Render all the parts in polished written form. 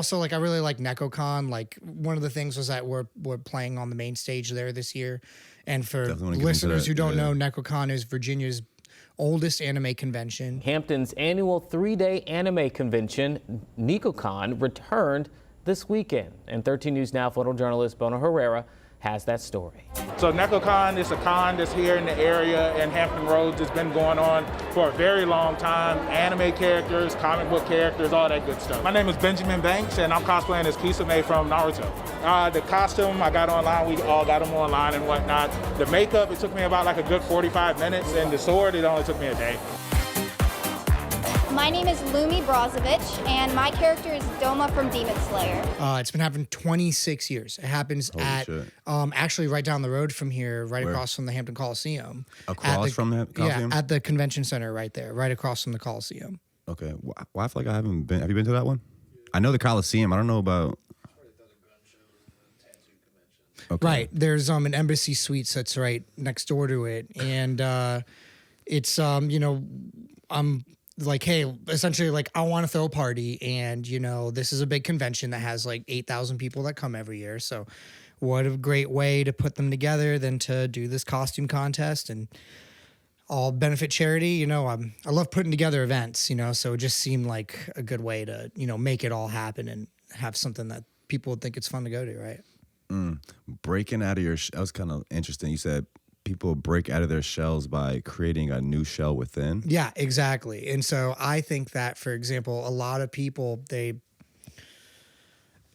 also like I really like Nekocon. Like one of the things was that we're playing on the main stage there this year. And for listeners who don't know, Nekocon is Virginia's oldest anime convention. Hampton's annual 3-day anime convention, Nekocon, returned this weekend. And 13 News Now photojournalist Bono Herrera has that story. So Nekocon is a con that's here in the area in Hampton Roads. It's been going on for a very long time. Anime characters, comic book characters, all that good stuff. My name is Benjamin Banks, and I'm cosplaying as Kisame from Naruto. The costume I got online, we all got them online and whatnot. The makeup, it took me about like a good 45 minutes, and the sword, it only took me a day. My name is Lumi Brozovic, and my character is Doma from Demon Slayer. It's been happening 26 years. It happens actually right down the road from here, right across from the Hampton Coliseum. Across from the Coliseum? Yeah, at the convention center right there, right across from the Coliseum. Okay. Well, I feel like I haven't been. Have you been to that one? I know the Coliseum. I don't know about... Okay. Right. There's an Embassy Suites that's right next door to it. And it's, I'm like, hey, essentially, like, I want to throw a party. And, this is a big convention that has like 8,000 people that come every year. So what a great way to put them together than to do this costume contest and all benefit charity. I love putting together events, so it just seemed like a good way to, make it all happen and have something that people would think it's fun to go to, right? Breaking out of your that was kind of interesting. You said people break out of their shells by creating a new shell within. Yeah, exactly. And so I think that, for example, a lot of people,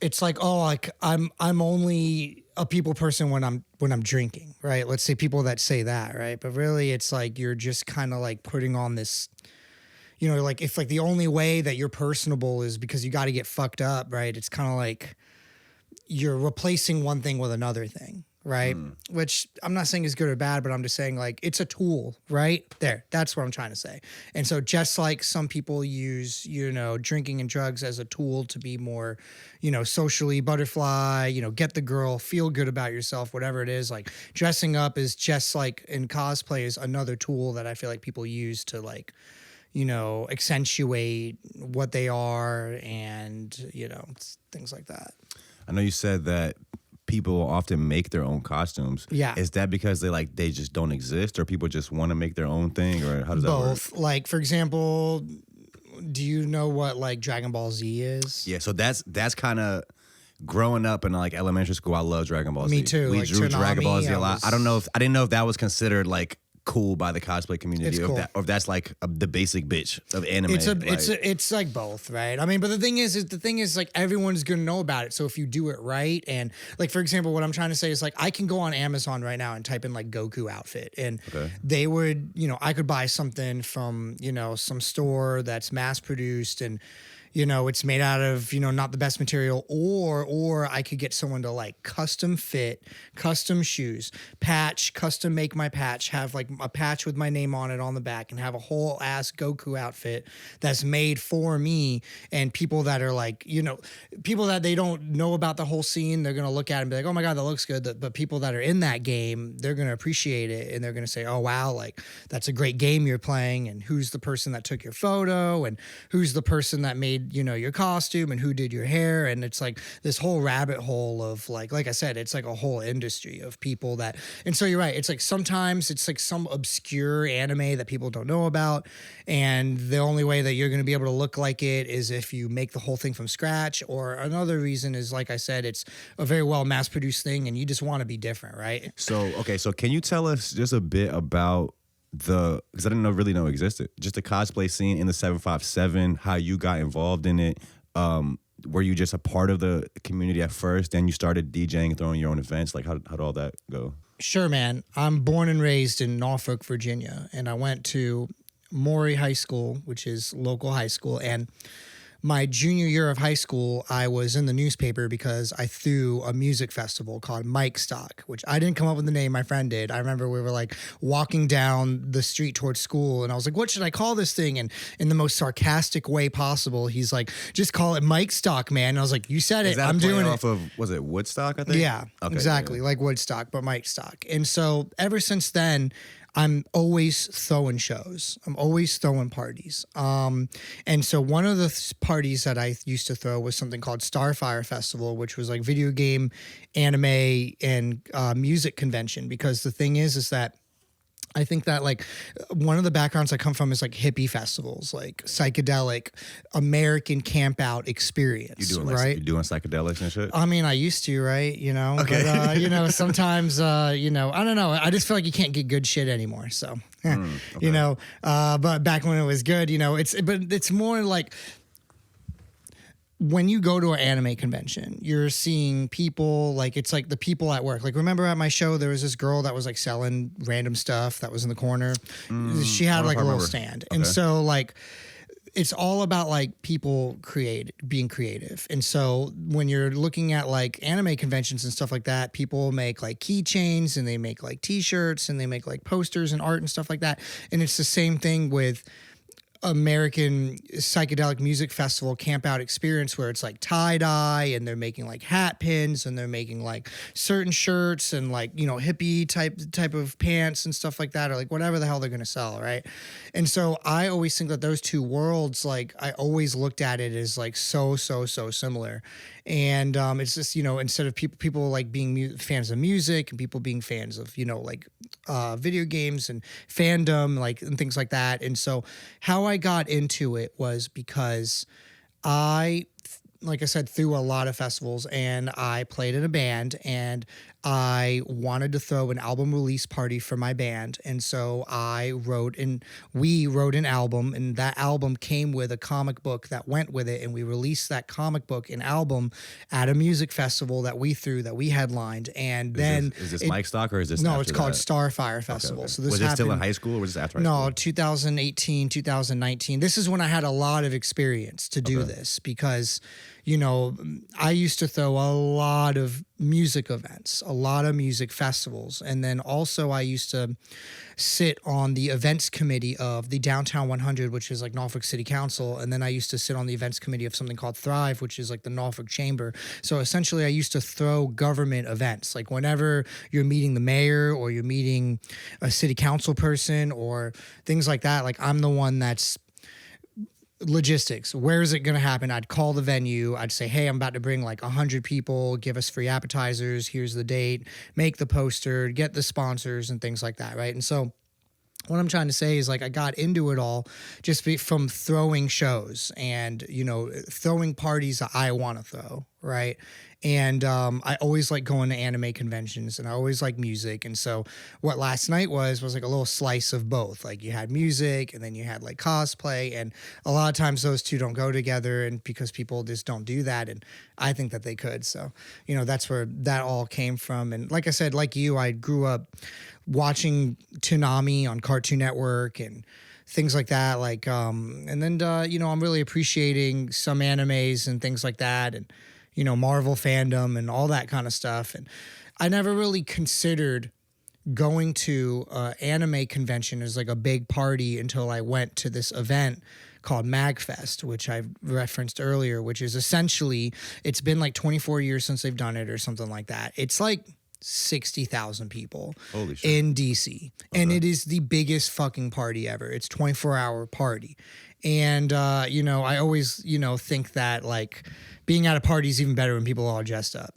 it's like, oh, like I'm only a people person when I'm drinking, right? Let's say people that say that, right? But really it's like you're just kind of like putting on this, like if like the only way that you're personable is because you got to get fucked up, right? It's kind of like you're replacing one thing with another thing, right? Which I'm not saying is good or bad, but I'm just saying like it's a tool, right? There, that's what I'm trying to say. And so just like some people use, drinking and drugs as a tool to be more, socially butterfly, get the girl, feel good about yourself, whatever it is, like dressing up is just like in cosplay is another tool that I feel like people use to like, accentuate what they are and, things like that. I know you said that people often make their own costumes. Yeah. Is that because they just don't exist, or people just want to make their own thing, or how does that work? Both. Like, for example, do you know what like Dragon Ball Z is? Yeah, so that's kind of growing up in like elementary school. I love Dragon Ball Z. Me too. We like drew Dragon Ball Z a lot. I didn't know if that was considered like cool by the cosplay community, it's cool. or if that's like the basic bitch of anime. It's like both, right? I mean, but the thing is like everyone's gonna know about it. So if you do it right, and like for example, what I'm trying to say is like I can go on Amazon right now and type in like Goku outfit, and they would, I could buy something from some store that's mass produced and. It's made out of, not the best material, or I could get someone to like custom fit, custom shoes, patch, custom make my patch, have like a patch with my name on it on the back and have a whole ass Goku outfit that's made for me. And people that are like, people that they don't know about the whole scene, they're going to look at it and be like, oh my God, that looks good. But people that are in that game, they're going to appreciate it. And they're going to say, oh, wow, like that's a great game you're playing. And who's the person that took your photo and who's the person that made your costume and who did your hair. And it's like this whole rabbit hole of like I said, it's like a whole industry of people that, and so you're right. It's like sometimes it's like some obscure anime that people don't know about. And the only way that you're going to be able to look like it is if you make the whole thing from scratch. Or another reason is, like I said, it's a very well mass produced thing and you just want to be different, right? So can you tell us just a bit about because I didn't really know it existed, just the cosplay scene in the 757, how you got involved in it? Were you just a part of the community at first, then you started DJing and throwing your own events? Like how'd all that go? Sure, man. I'm born and raised in Norfolk, Virginia, and I went to Maury High School, which is local high school, and my junior year of high school, I was in the newspaper because I threw a music festival called Mike Stock, which I didn't come up with the name, my friend did. I remember we were like walking down the street towards school and I was like, what should I call this thing? And in the most sarcastic way possible, he's like, just call it Mike Stock, man. And I was like, you said it, I'm doing it. Off of, was it Woodstock, I think? Yeah, okay, exactly. Yeah. Like Woodstock, but Mike Stock. And so ever since then, I'm always throwing shows. I'm always throwing parties. And so one of the parties that I used to throw was something called Starfire Festival, which was like video game, anime, and music convention. Because the thing is that I think that like one of the backgrounds I come from is like hippie festivals, like psychedelic American camp out experience. Right? You doing psychedelics and shit? I mean, I used to, right? You know, okay. But, sometimes, I don't know. I just feel like you can't get good shit anymore. So, okay. But back when it was good, it's more like, when you go to an anime convention, you're seeing people, like, it's like the people at work. Like, remember at my show, there was this girl that was like selling random stuff that was in the corner. She had like a little stand. Okay. And so like, it's all about like people being creative. And so when you're looking at like anime conventions and stuff like that, people make like keychains and they make like t-shirts and they make like posters and art and stuff like that. And it's the same thing with American psychedelic music festival camp out experience, where it's like tie-dye and they're making like hat pins and they're making like certain shirts and like, hippie type of pants and stuff like that, or like whatever the hell they're going to sell. Right. And so I always think that those two worlds, like I always looked at it as like so similar. And it's just, instead of people like being fans of music and people being fans of, video games and fandom, like, and things like that. And so how I got into it was because like I said, through a lot of festivals, and I played in a band, and I wanted to throw an album release party for my band. And so we wrote an album, and that album came with a comic book that went with it. And we released that comic book and album at a music festival that we headlined. And is this Mike Stock, or is this? No, it's called Starfire Festival. Okay. So this was it still in high school, or was this after high school? No, 2018, 2019. This is when I had a lot of experience to do this, because I used to throw a lot of music events, a lot of music festivals. And then also I used to sit on the events committee of the Downtown 100, which is like Norfolk City Council. And then I used to sit on the events committee of something called Thrive, which is like the Norfolk Chamber. So essentially I used to throw government events. Like whenever you're meeting the mayor or you're meeting a city council person or things like that, like I'm the one that's logistics. Where is it going to happen? I'd call the venue. I'd say, hey, I'm about to bring like 100 people. Give us free appetizers. Here's the date. Make the poster. Get the sponsors and things like that, right? And so what I'm trying to say is like I got into it all just from throwing shows and, throwing parties that I want to throw, right? And I always like going to anime conventions, and I always like music. And so what last night was like a little slice of both. Like you had music and then you had like cosplay, and a lot of times those two don't go together, and because people just don't do that. And I think that they could. So, that's where that all came from. And like I said, like you, I grew up watching Toonami on Cartoon Network and things like that. Like, and then, I'm really appreciating some animes and things like that. And, Marvel fandom and all that kind of stuff. And I never really considered going to an anime convention as like a big party until I went to this event called MagFest, which I referenced earlier, which is essentially, it's been like 24 years since they've done it or something like that. It's like 60,000 people in DC. Okay. And it is the biggest fucking party ever. It's 24-hour party. And, I always, think that like being at a party is even better when people are all dressed up.